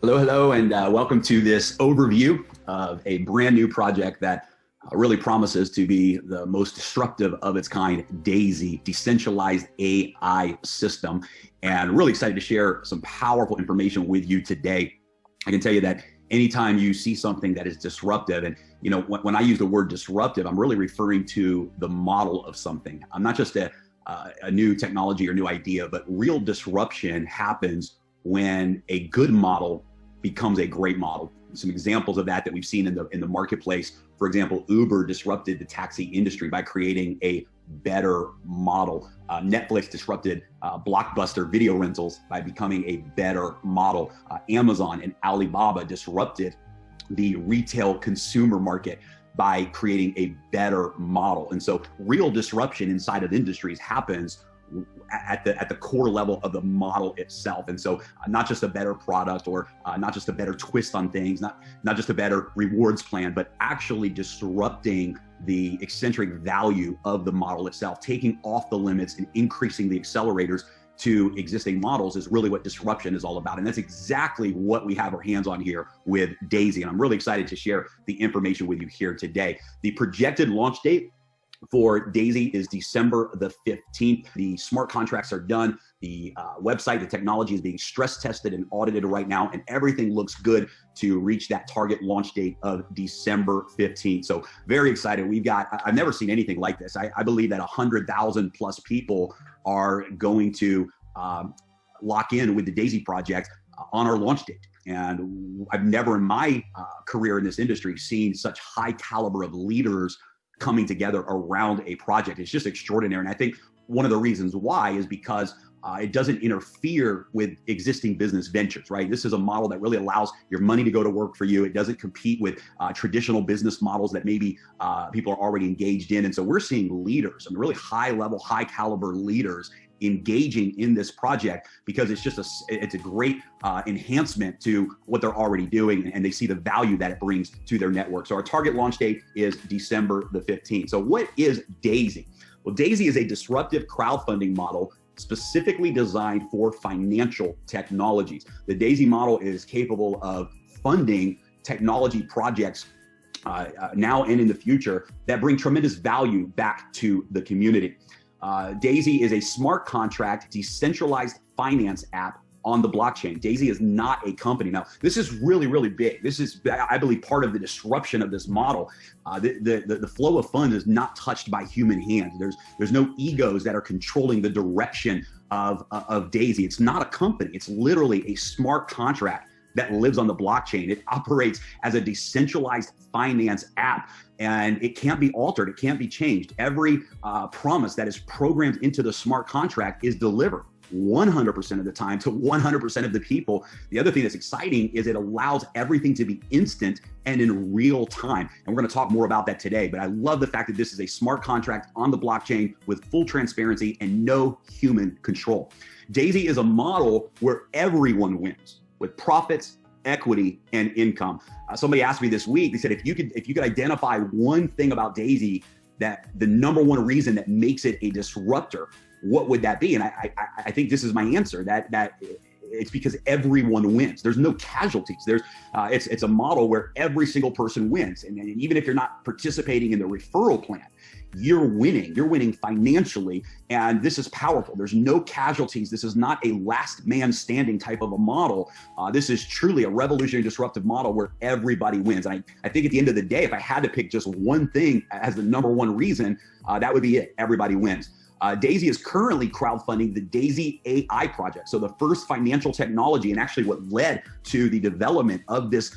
Hello, and welcome to this overview of a brand new project that really promises to be the most disruptive of its kind, DAISY, Decentralized AI System. And really excited to share some powerful information with you today. I can tell you that anytime you see something that is disruptive, and when I use the word disruptive, I'm really referring to the model of something. I'm not just a new technology or new idea, but real disruption happens when a good model becomes a great model. Some examples of that we've seen in the marketplace. For example, Uber disrupted the taxi industry by creating a better model. Netflix disrupted blockbuster video rentals by becoming a better model. Amazon and Alibaba disrupted the retail consumer market by creating a better model. And so real disruption inside of industries happens at the core level of the model itself. And so not just a better product or not just a better twist on things, not just a better rewards plan, but actually disrupting the eccentric value of the model itself, taking off the limits and increasing the accelerators to existing models is really what disruption is all about. And that's exactly what we have our hands on here with DAISY. And I'm really excited to share the information with you here today. The projected launch date for DAISY is December the 15th. The smart contracts are done. The website, the technology is being stress tested and audited right now, and everything looks good to reach that target launch date of December 15th. So very excited. I've never seen anything like this. I believe that 100,000 plus people are going to lock in with the DAISY project on our launch date. And I've never in my career in this industry seen such high caliber of leaders coming together around a project. It's just extraordinary. And I think one of the reasons why is because it doesn't interfere with existing business ventures, right? This is a model that really allows your money to go to work for you. It doesn't compete with traditional business models that maybe people are already engaged in. And so we're seeing leaders, and really high level, high caliber leaders engaging in this project because it's a great enhancement to what they're already doing, and they see the value that it brings to their network. So our target launch date is December the 15th. So what is DAISY? Well, DAISY is a disruptive crowdfunding model specifically designed for financial technologies. The DAISY model is capable of funding technology projects now and in the future that bring tremendous value back to the community. DAISY is a smart contract decentralized finance app on the blockchain. DAISY is not a company. Now, this is really, really big. This is, I believe, part of the disruption of this model. The flow of funds is not touched by human hands. There's no egos that are controlling the direction of DAISY. It's not a company. It's literally a smart contract that lives on the blockchain. It operates as a decentralized finance app, and it can't be altered. It can't be changed. Every promise that is programmed into the smart contract is delivered 100% of the time to 100% of the people. The other thing that's exciting is it allows everything to be instant and in real time. And we're going to talk more about that today. But I love the fact that this is a smart contract on the blockchain with full transparency and no human control. DAISY is a model where everyone wins with profits, equity, and income. Somebody asked me this week, they said, if you could identify one thing about DAISY, that the number one reason that makes it a disruptor, what would that be? And I think this is my answer, that it's because everyone wins. There's no casualties. It's a model where every single person wins. And even if you're not participating in the referral plan, you're winning. You're winning financially. And this is powerful. There's no casualties. This is not a last man standing type of a model. This is truly a revolutionary disruptive model where everybody wins. And I think at the end of the day, if I had to pick just one thing as the number one reason, that would be it. Everybody wins. DAISY is currently crowdfunding the DAISY AI project. So the first financial technology, and actually what led to the development of this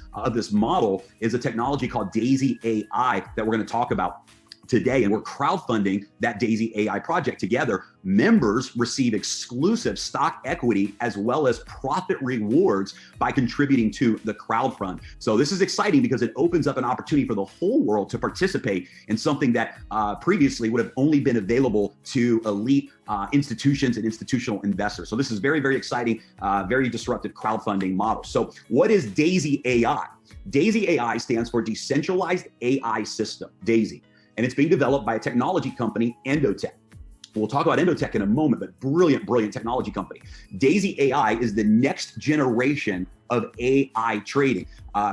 model, is a technology called DAISY AI that we're going to talk about today. And we're crowdfunding that DAISY AI project together. Members receive exclusive stock equity as well as profit rewards by contributing to the crowdfund. So this is exciting because it opens up an opportunity for the whole world to participate in something that previously would have only been available to elite institutions and institutional investors. So this is very, very exciting, very disruptive crowdfunding model. So what is DAISY AI? DAISY AI stands for Decentralized AI System, DAISY. And it's being developed by a technology company, Endotech. We'll talk about Endotech in a moment, but brilliant, brilliant technology company. Daisy AI is the next generation of AI trading.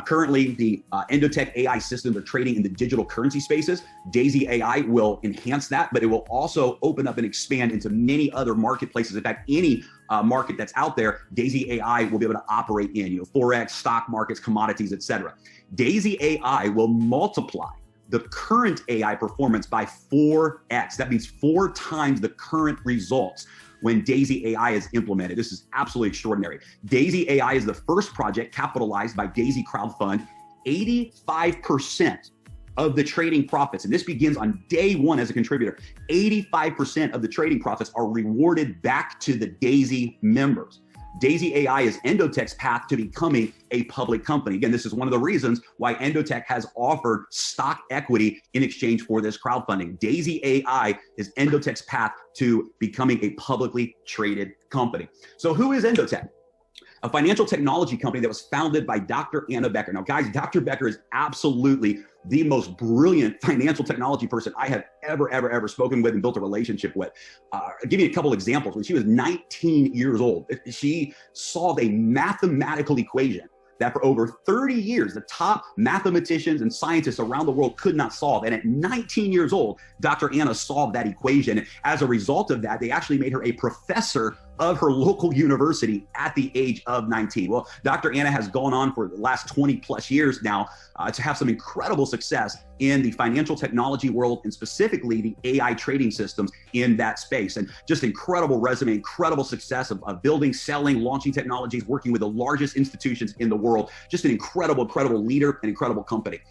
Currently, the Endotech AI systems are trading in the digital currency spaces. Daisy AI will enhance that, but it will also open up and expand into many other marketplaces. In fact, any market that's out there, Daisy AI will be able to operate in, Forex, stock markets, commodities, etc. Daisy AI will multiply the current AI performance by 4x. That means 4 times the current results when Daisy AI is implemented. This is absolutely extraordinary. Daisy AI is the first project capitalized by Daisy Crowdfund. 85% of the trading profits, and this begins on day one as a contributor, 85% of the trading profits are rewarded back to the Daisy members. Daisy AI is Endotech's path to becoming a public company. Again, this is one of the reasons why Endotech has offered stock equity in exchange for this crowdfunding. Daisy AI is Endotech's path to becoming a publicly traded company. So who is Endotech? A financial technology company that was founded by Dr. Anna Becker. Now, guys, Dr. Becker is absolutely the most brilliant financial technology person I have ever spoken with and built a relationship with. I'll give you a couple examples. When she was 19 years old, she solved a mathematical equation that for over 30 years, the top mathematicians and scientists around the world could not solve. And at 19 years old, Dr. Anna solved that equation. As a result of that, they actually made her a professor of her local university at the age of 19. Well, Dr. Anna has gone on for the last 20 plus years now to have some incredible success in the financial technology world and specifically the AI trading systems in that space. And just incredible resume, incredible success of building, selling, launching technologies, working with the largest institutions in the world. Just an incredible leader and incredible company.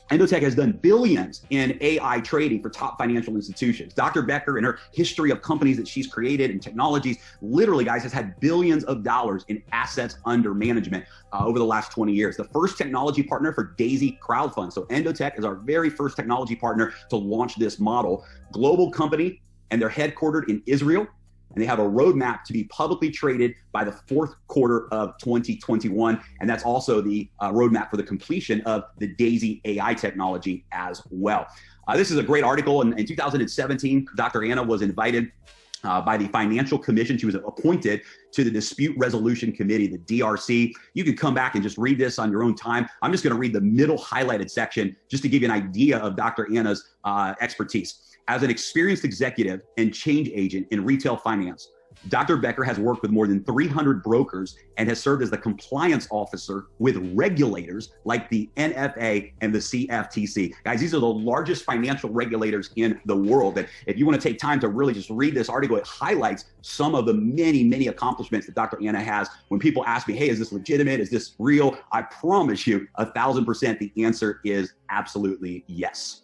Endotech has done billions in AI trading for top financial institutions. Dr. Becker, in her history of companies that she's created and technologies, literally, guys, has had billions of dollars in assets under management over the last 20 years. The first technology partner for Daisy Crowdfund. So Endotech is our very first technology partner to launch this model. Global company, and they're headquartered in Israel. And they have a roadmap to be publicly traded by the fourth quarter of 2021. And that's also the roadmap for the completion of the Daisy AI technology as well. This is a great article. In 2017, Dr. Anna was invited by the Financial Commission. She was appointed to the Dispute Resolution Committee, the DRC. You can come back and just read this on your own time. I'm just going to read the middle highlighted section just to give you an idea of Dr. Anna's expertise. As an experienced executive and change agent in retail finance, Dr. Becker has worked with more than 300 brokers and has served as the compliance officer with regulators like the NFA and the CFTC. Guys, these are the largest financial regulators in the world. And if you want to take time to really just read this article, it highlights some of the many accomplishments that Dr. Anna has. When people ask me, hey, is this legitimate? Is this real? I promise you 1,000% the answer is absolutely yes.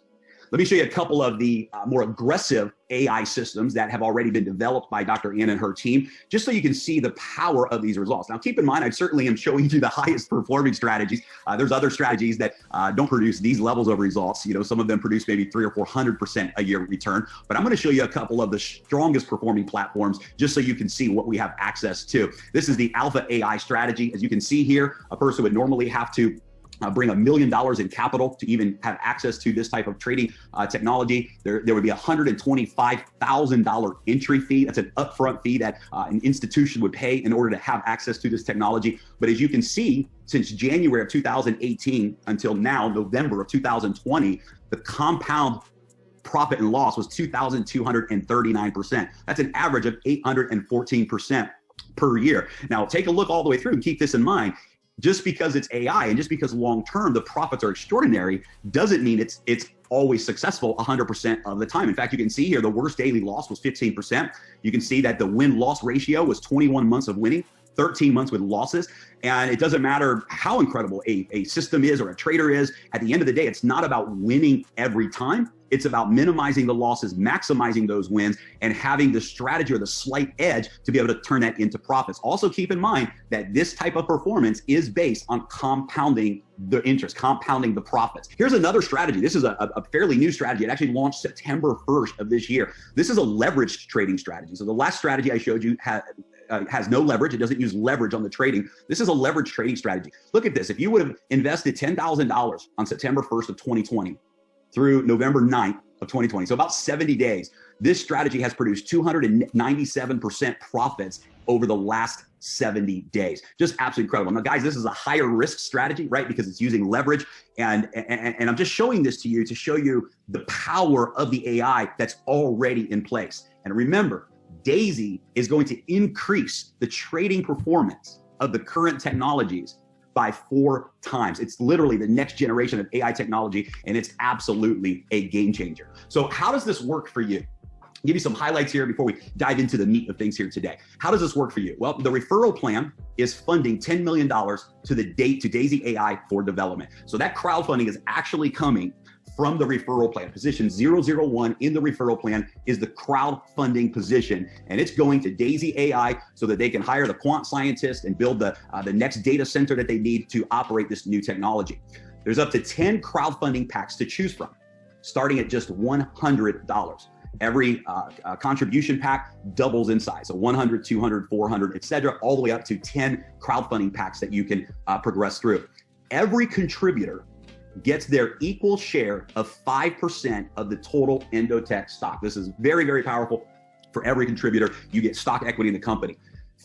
Let me show you a couple of the more aggressive AI systems that have already been developed by Dr. Anna and her team, just so you can see the power of these results. Now, keep in mind, I certainly am showing you the highest performing strategies. There's other strategies that don't produce these levels of results. Some of them produce maybe 300 or 400% a year return, but I'm going to show you a couple of the strongest performing platforms just so you can see what we have access to. This is the Alpha AI strategy. As you can see here, a person would normally have to bring $1 million in capital to even have access to this type of trading technology. There would be a $125,000 entry fee. That's an upfront fee that an institution would pay in order to have access to this technology. But as you can see, since January of 2018 until now, November of 2020, the compound profit and loss was 2,239%. That's an average of 814% per year. Now, take a look all the way through and keep this in mind. Just because it's AI and just because long-term the profits are extraordinary doesn't mean it's always successful 100% of the time. In fact, you can see here the worst daily loss was 15%. You can see that the win-loss ratio was 21 months of winning, 13 months with losses. And it doesn't matter how incredible a system is or a trader is. At the end of the day, it's not about winning every time. It's about minimizing the losses, maximizing those wins, and having the strategy or the slight edge to be able to turn that into profits. Also keep in mind that this type of performance is based on compounding the interest, compounding the profits. Here's another strategy. This is a fairly new strategy. It actually launched September 1st of this year. This is a leveraged trading strategy. So the last strategy I showed you has no leverage. It doesn't use leverage on the trading. This is a leverage trading strategy. Look at this. If you would have invested $10,000 on September 1st of 2020, through November 9th of 2020. So about 70 days. This strategy has produced 297% profits over the last 70 days. Just absolutely incredible. Now, guys, this is a higher risk strategy, right? Because it's using leverage. And I'm just showing this to you to show you the power of the AI that's already in place. And remember, Daisy is going to increase the trading performance of the current technologies by 4 times. It's literally the next generation of AI technology, and it's absolutely a game changer. So how does this work for you? I'll give you some highlights here before we dive into the meat of things here today. How does this work for you? Well, the referral plan is funding $10 million to Daisy AI for development. So that crowdfunding is actually coming from the referral plan. Position 001 in the referral plan is the crowdfunding position, and it's going to Daisy AI so that they can hire the quant scientists and build the next data center that they need to operate this new technology. There's up to 10 crowdfunding packs to choose from, starting at just $100. Every contribution pack doubles in size, so 100, 200, 400, etc., all the way up to 10 crowdfunding packs that you can progress through. Every contributor gets their equal share of 5% of the total Endotech stock. This is very, very powerful. For every contributor, you get stock equity in the company.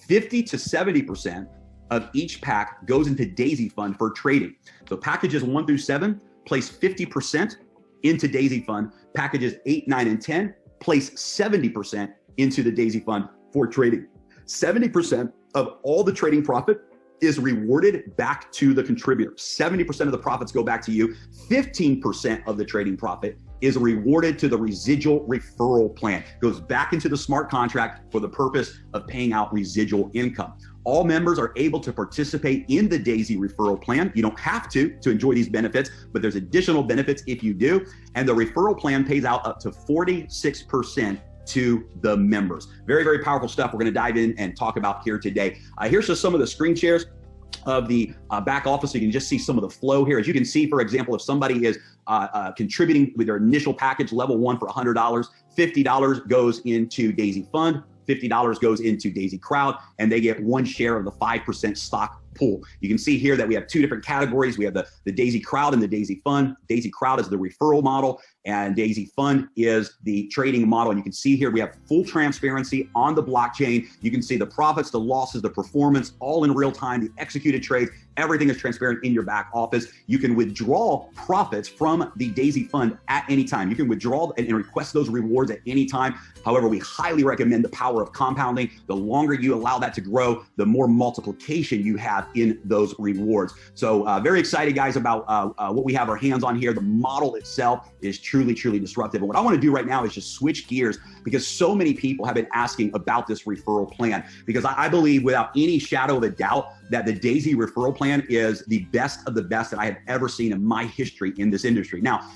50 to 70% of each pack goes into Daisy Fund for trading. So packages 1 through 7 place 50% into Daisy Fund. Packages 8, 9, and 10 place 70% into the Daisy Fund for trading. 70% of all the trading profit is rewarded back to the contributor. 70% of the profits go back to you. 15% of the trading profit is rewarded to the residual referral plan. It goes back into the smart contract for the purpose of paying out residual income. All members are able to participate in the Daisy referral plan. You don't have to enjoy these benefits, but there's additional benefits if you do. And the referral plan pays out up to 46% to the members. Very, very powerful stuff we're going to dive in and talk about here today. Here's just some of the screen shares of the back office, so you can just see some of the flow here. As you can see, for example, if somebody is contributing with their initial package, level 1 for $100, $50 goes into Daisy Fund, $50 goes into Daisy Crowd, and they get 1 share of the 5% stock pool. You can see here that we have 2 different categories. We have the Daisy Crowd and the Daisy Fund. Daisy Crowd is the referral model, and Daisy Fund is the trading model. And you can see here we have full transparency on the blockchain. You can see the profits, the losses, the performance, all in real time, the executed trades. Everything is transparent in your back office. You can withdraw profits from the Daisy Fund at any time. You can withdraw and request those rewards at any time. However, we highly recommend the power of compounding. The longer you allow that to grow, the more multiplication you have in those rewards. So very excited, guys, about what we have our hands on here. The model itself is truly, truly disruptive. And what I want to do right now is just switch gears, because so many people have been asking about this referral plan, because I believe without any shadow of a doubt that the Daisy referral plan is the best of the best that I have ever seen in my history in this industry. Now,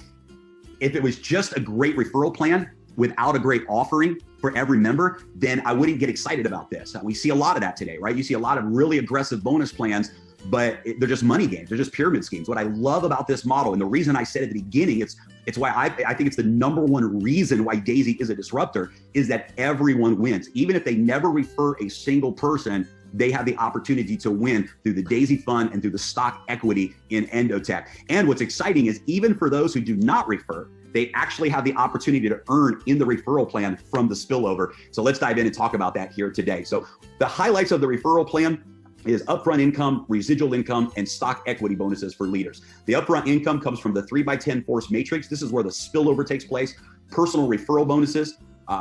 if it was just a great referral plan without a great offering for every member, then I wouldn't get excited about this. We see a lot of that today, right? You see a lot of really aggressive bonus plans, but they're just money games. They're just pyramid schemes. What I love about this model, and the reason I said at the beginning, it's why I think it's the #1 reason why Daisy is a disruptor, is that everyone wins. Even if they never refer a single person, they have the opportunity to win through the Daisy Fund and through the stock equity in Endotech. And what's exciting is even for those who do not refer, they actually have the opportunity to earn in the referral plan from the spillover. So let's dive in and talk about that here today. So the highlights of the referral plan is upfront income, residual income, and stock equity bonuses for leaders. The upfront income comes from the 3x10 force matrix. This is where the spillover takes place. Personal referral bonuses,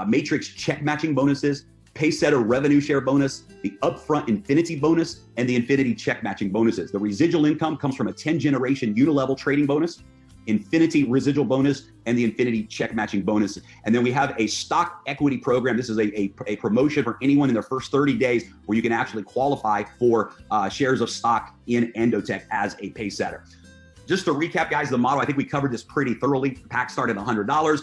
matrix check matching bonuses, Paysetter revenue share bonus, the upfront infinity bonus, and the infinity check matching bonuses. The residual income comes from a 10-generation unilevel trading bonus, infinity residual bonus, and the infinity check matching bonus. And then we have a stock equity program. This is a promotion for anyone in their first 30 days where you can actually qualify for shares of stock in Endotech as a Paysetter. Just to recap, guys, the model, I think we covered this pretty thoroughly. Packs start at $100.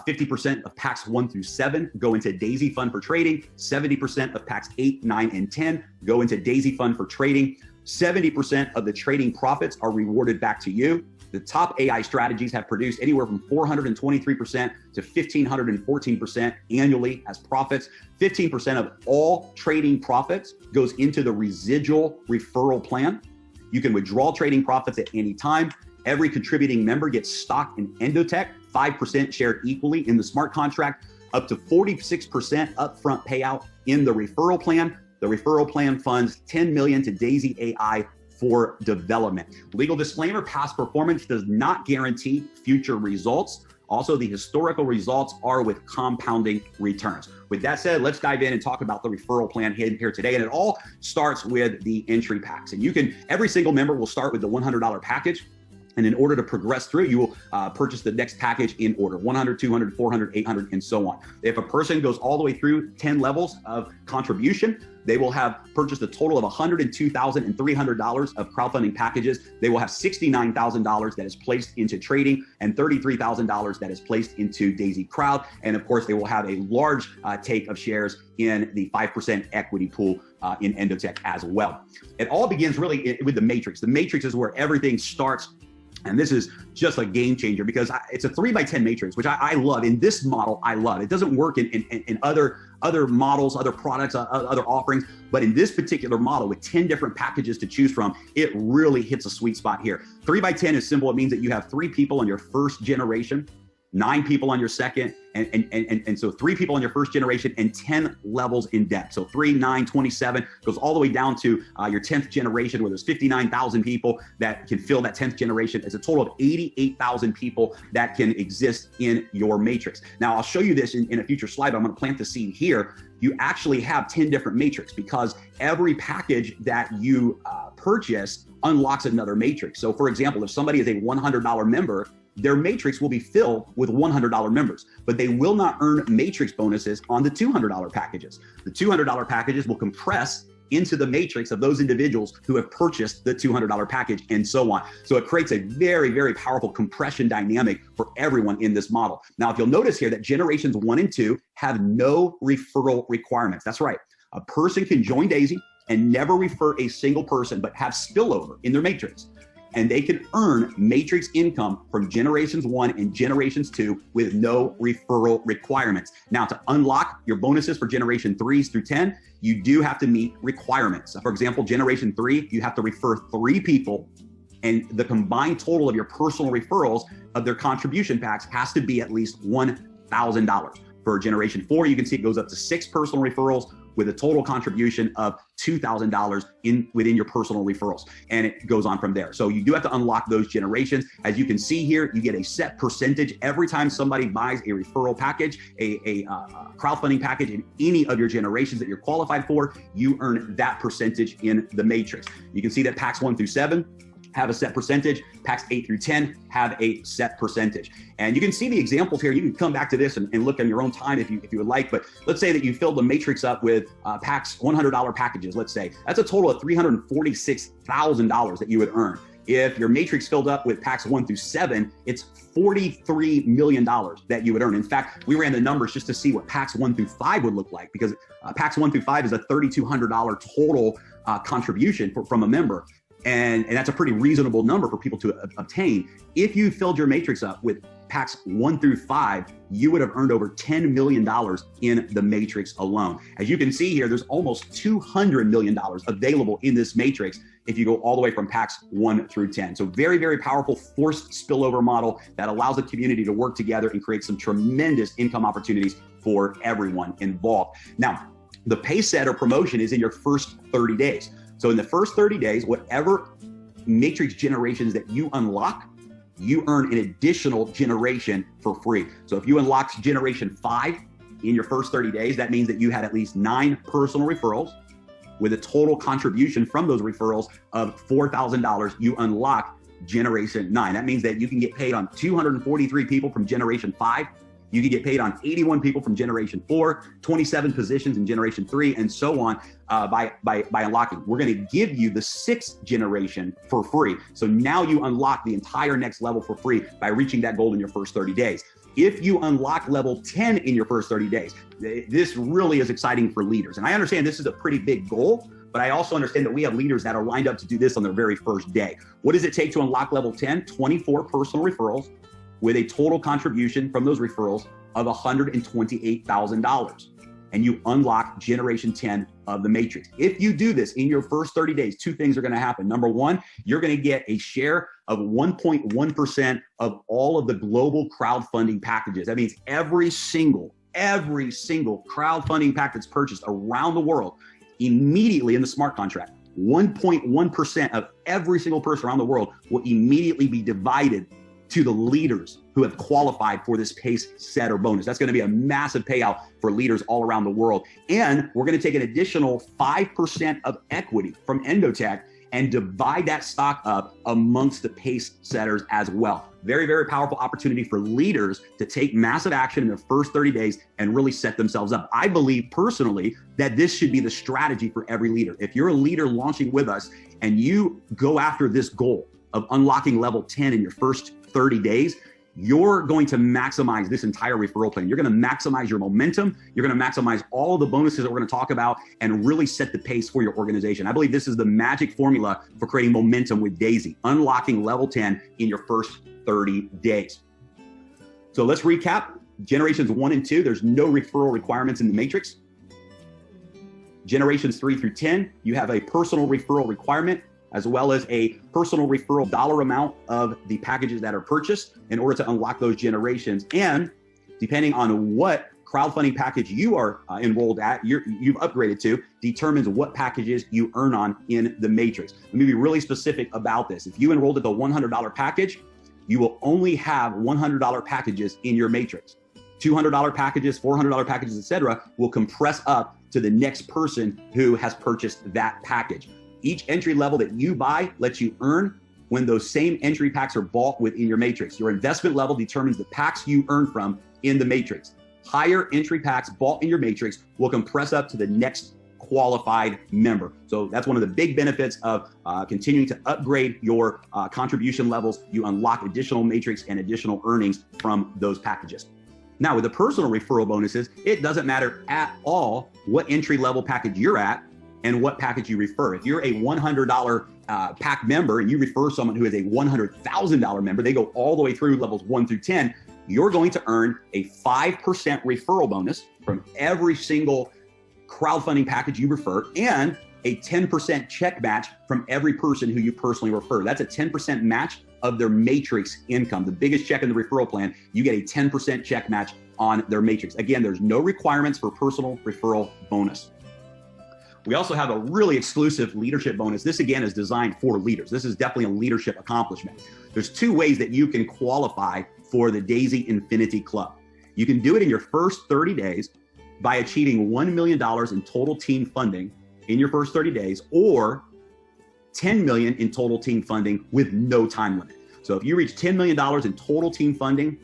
50% of packs 1 through 7 go into Daisy Fund for trading. 70% of packs 8, 9, and 10 go into Daisy Fund for trading. 70% of the trading profits are rewarded back to you. The top AI strategies have produced anywhere from 423% to 1,514% annually as profits. 15% of all trading profits goes into the residual referral plan. You can withdraw trading profits at any time. Every contributing member gets stock in Endotech, 5% shared equally in the smart contract, up to 46% upfront payout in the referral plan. The referral plan funds $10 million to Daisy AI for development. Legal disclaimer, past performance does not guarantee future results. Also, the historical results are with compounding returns. With that said, let's dive in and talk about the referral plan here today. And it all starts with the entry packs. And every single member will start with the $100 package. And in order to progress through, you will purchase the next package in order, 100, 200, 400, 800, and so on. If a person goes all the way through 10 levels of contribution, they will have purchased a total of $102,300 of crowdfunding packages. They will have $69,000 that is placed into trading and $33,000 that is placed into Daisy Crowd. And of course, they will have a large take of shares in the 5% equity pool in Endotech as well. It all begins really with the matrix. The matrix is where everything starts. And this is just a game changer because it's a 3x10 matrix, which I love. In this model, I love. It doesn't work in other models, other products, other offerings. But in this particular model with 10 different packages to choose from, it really hits a sweet spot here. 3x10 is simple. It means that you have 3 people on your first generation, 9 people on your second, and so 3 people on your first generation and 10 levels in depth. So 3, 9, 27 goes all the way down to your 10th generation where there's 59,000 people that can fill that 10th generation. It's a total of 88,000 people that can exist in your matrix. Now I'll show you this in a future slide, but I'm gonna plant the seed here. You actually have 10 different matrix because every package that you purchase unlocks another matrix. So for example, if somebody is a $100 member, their matrix will be filled with $100 members, but they will not earn matrix bonuses on the $200 packages. The $200 packages will compress into the matrix of those individuals who have purchased the $200 package and so on. So it creates a very, very powerful compression dynamic for everyone in this model. Now, if you'll notice here that generations 1 and 2 have no referral requirements. That's right. A person can join Daisy and never refer a single person, but have spillover in their matrix. And they can earn matrix income from generations 1 and generations 2 with no referral requirements. Now, to unlock your bonuses for generation 3s through 10, you do have to meet requirements. For example, generation 3, you have to refer 3 people, and the combined total of your personal referrals of their contribution packs has to be at least $1,000. For generation 4, you can see it goes up to 6 personal referrals with a total contribution of $2,000 within your personal referrals. And it goes on from there. So you do have to unlock those generations. As you can see here, you get a set percentage every time somebody buys a referral package, a crowdfunding package in any of your generations that you're qualified for, you earn that percentage in the matrix. You can see that packs 1 through 7 have a set percentage, packs 8 through 10 have a set percentage. And you can see the examples here. You can come back to this and look on your own time if you would like, but let's say that you filled the matrix up with packs, $100 packages, let's say. That's a total of $346,000 that you would earn. If your matrix filled up with packs 1 through 7, it's $43 million that you would earn. In fact, we ran the numbers just to see what packs 1 through 5 would look like, because packs 1 through 5 is a $3,200 total contribution from a member. And that's a pretty reasonable number for people to obtain. If you filled your matrix up with packs 1 through 5, you would have earned over $10 million in the matrix alone. As you can see here, there's almost $200 million available in this matrix if you go all the way from packs 1 through 10. So very, very powerful forced spillover model that allows the community to work together and create some tremendous income opportunities for everyone involved. Now, the pay set or promotion is in your first 30 days. So in the first 30 days, whatever matrix generations that you unlock, you earn an additional generation for free. So if you unlock generation 5 in your first 30 days, that means that you had at least 9 personal referrals with a total contribution from those referrals of $4,000. You unlock generation 9. That means that you can get paid on 243 people from generation 5. You can get paid on 81 people from generation 4, 27 positions in generation 3, and so on by unlocking. We're going to give you the 6th generation for free. So now you unlock the entire next level for free by reaching that goal in your first 30 days. If you unlock level 10 in your first 30 days, this really is exciting for leaders. And I understand this is a pretty big goal, but I also understand that we have leaders that are lined up to do this on their very first day. What does it take to unlock level 10? 24 personal referrals with a total contribution from those referrals of $128,000. and you unlock generation 10 of the matrix. If you do this in your first 30 days, two things are going to happen. Number one, you're going to get a share of 1.1% of all of the global crowdfunding packages. That means every single crowdfunding pack that's purchased around the world immediately in the smart contract, 1.1% of every single person around the world will immediately be divided to the leaders who have qualified for this pace setter bonus. That's going to be a massive payout for leaders all around the world. And we're going to take an additional 5% of equity from Endotech and divide that stock up amongst the pace setters as well. Very, very powerful opportunity for leaders to take massive action in their first 30 days and really set themselves up. I believe personally that this should be the strategy for every leader. If you're a leader launching with us and you go after this goal of unlocking level 10 in your first 30 days, you're going to maximize this entire referral plan. You're going to maximize your momentum. You're going to maximize all of the bonuses that we're going to talk about and really set the pace for your organization. I believe this is the magic formula for creating momentum with Daisy, unlocking level 10 in your first 30 days. So let's recap. Generations 1 and 2, there's no referral requirements in the matrix. Generations 3 through 10, you have a personal referral requirement, as well as a personal referral dollar amount of the packages that are purchased in order to unlock those generations. And depending on what crowdfunding package you are enrolled at, you've upgraded to, determines what packages you earn on in the matrix. Let me be really specific about this. If you enrolled at the $100 package, you will only have $100 packages in your matrix. $200 packages, $400 packages, etc., will compress up to the next person who has purchased that package. Each entry level that you buy lets you earn when those same entry packs are bought within your matrix. Your investment level determines the packs you earn from in the matrix. Higher entry packs bought in your matrix will compress up to the next qualified member. So that's one of the big benefits of continuing to upgrade your contribution levels. You unlock additional matrix and additional earnings from those packages. Now, with the personal referral bonuses, it doesn't matter at all what entry level package you're at and what package you refer. If you're a $100 pack member and you refer someone who is a $100,000 member, they go all the way through levels 1 through 10, you're going to earn a 5% referral bonus from every single crowdfunding package you refer and a 10% check match from every person who you personally refer. That's a 10% match of their matrix income. The biggest check in the referral plan, you get a 10% check match on their matrix. Again, there's no requirements for personal referral bonus. We also have a really exclusive leadership bonus. This again is designed for leaders. This is definitely a leadership accomplishment. There's two ways that you can qualify for the Daisy Infinity Club. You can do it in your first 30 days by achieving $1 million in total team funding in your first 30 days, or $10 million in total team funding with no time limit. So if you reach $10 million in total team funding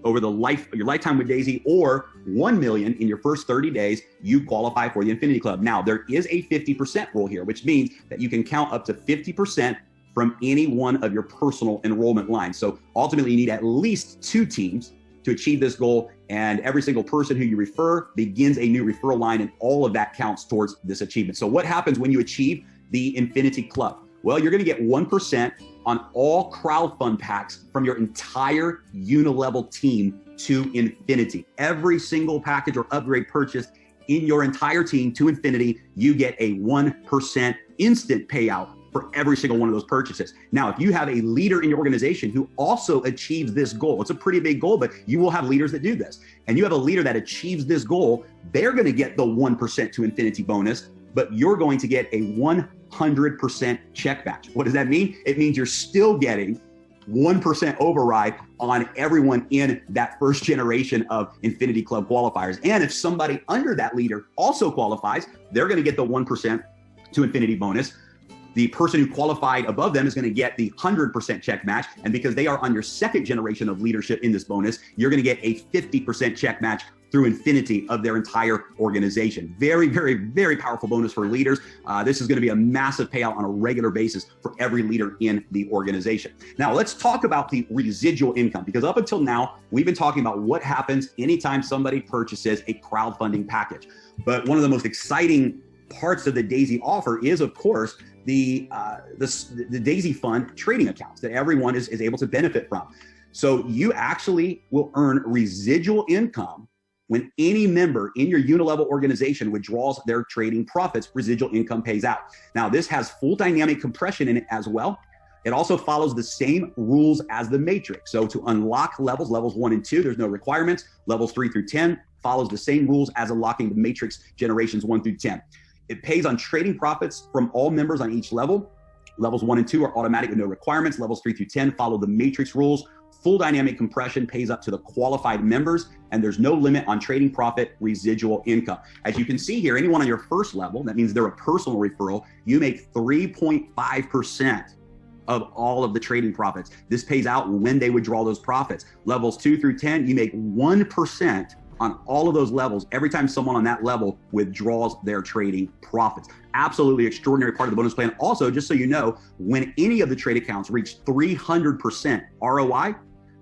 over your lifetime with Daisy, or $1 million in your first 30 days, you qualify for the Infinity Club. Now, there is a 50% rule here, which means that you can count up to 50% from any one of your personal enrollment lines. So ultimately, you need at least 2 teams to achieve this goal, and every single person who you refer begins a new referral line, and all of that counts towards this achievement. So what happens when you achieve the Infinity Club? Well, you're going to get 1% on all crowdfund packs from your entire unilevel team to infinity. Every single package or upgrade purchased in your entire team to infinity, you get a 1% instant payout for every single one of those purchases. Now, if you have a leader in your organization who also achieves this goal, it's a pretty big goal, but you will have leaders that do this, and you have a leader that achieves this goal, they're going to get the 1% to infinity bonus, but you're going to get a 100% check match. What does that mean? It means you're still getting 1% override on everyone in that first generation of Infinity Club qualifiers. And if somebody under that leader also qualifies, they're going to get the 1% to infinity bonus. The person who qualified above them is going to get the 100% check match. And because they are on your second generation of leadership in this bonus, you're going to get a 50% check match through infinity of their entire organization. Very, very, very powerful bonus for leaders. This is going to be a massive payout on a regular basis for every leader in the organization. Now, let's talk about the residual income, because up until now, we've been talking about what happens anytime somebody purchases a crowdfunding package. But one of the most exciting parts of the Daisy offer is, of course, the Daisy Fund trading accounts that everyone is able to benefit from. So you actually will earn residual income when any member in your unilevel organization withdraws their trading profits, residual income pays out. Now, this has full dynamic compression in it as well. It also follows the same rules as the matrix. So to unlock levels 1 and 2, there's no requirements. Levels 3 through 10 follows the same rules as unlocking the matrix generations 1 through 10. It pays on trading profits from all members on each level. Levels 1 and 2 are automatic with no requirements. Levels 3 through 10 follow the matrix rules. Full dynamic compression pays up to the qualified members, and there's no limit on trading profit residual income. As you can see here, anyone on your first level, that means they're a personal referral, you make 3.5% of all of the trading profits. This pays out when they withdraw those profits. Levels 2 through 10, you make 1% on all of those levels every time someone on that level withdraws their trading profits. Absolutely extraordinary part of the bonus plan. Also, just so you know, when any of the trade accounts reach 300% ROI,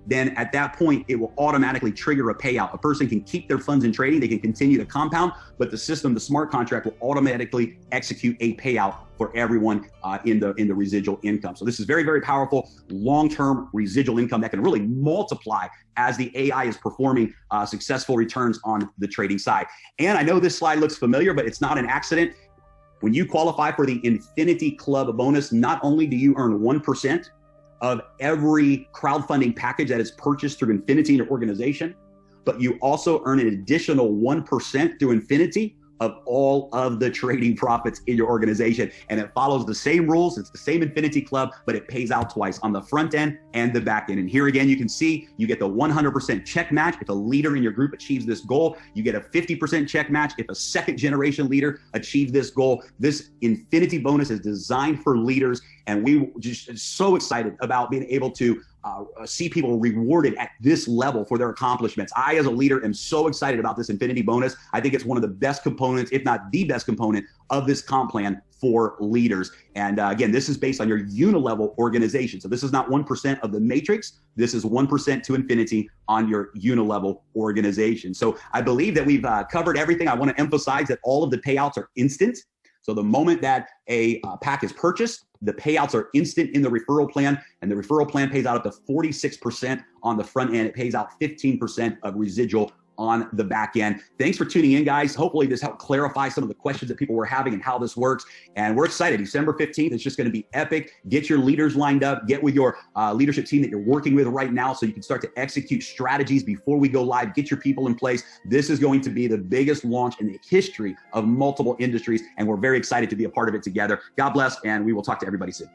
then at that point, it will automatically trigger a payout. A person can keep their funds in trading, they can continue to compound, but the system, the smart contract, will automatically execute a payout for everyone in the residual income. So this is very, very powerful long-term residual income that can really multiply as the AI is performing successful returns on the trading side. And I know this slide looks familiar, but it's not an accident. When you qualify for the Infinity Club bonus, not only do you earn 1% of every crowdfunding package that is purchased through Infinity in your organization, but you also earn an additional 1% through Infinity of all of the trading profits in your organization. And it follows the same rules. It's the same Infinity Club, but it pays out twice on the front end and the back end. And here again, you can see you get the 100% check match if a leader in your group achieves this goal. You get a 50% check match if a second generation leader achieves this goal. This Infinity bonus is designed for leaders, and we just so excited about being able to see people rewarded at this level for their accomplishments. I, as a leader, am so excited about this Infinity bonus. I think it's one of the best components, if not the best component, of this comp plan for leaders. And again, this is based on your unilevel organization. So this is not 1% of the matrix. This is 1% to Infinity on your unilevel organization. So I believe that we've covered everything. I want to emphasize that all of the payouts are instant. So the moment that a pack is purchased, the payouts are instant in the referral plan, and the referral plan pays out up to 46% on the front end. It pays out 15% of residual on the back end. Thanks for tuning in, guys. Hopefully this helped clarify some of the questions that people were having and how this works. And we're excited. December 15th, it's just going to be epic. Get your leaders lined up. Get with your leadership team that you're working with right now so you can start to execute strategies before we go live. Get your people in place. This is going to be the biggest launch in the history of multiple industries, and we're very excited to be a part of it together. God bless, and we will talk to everybody soon.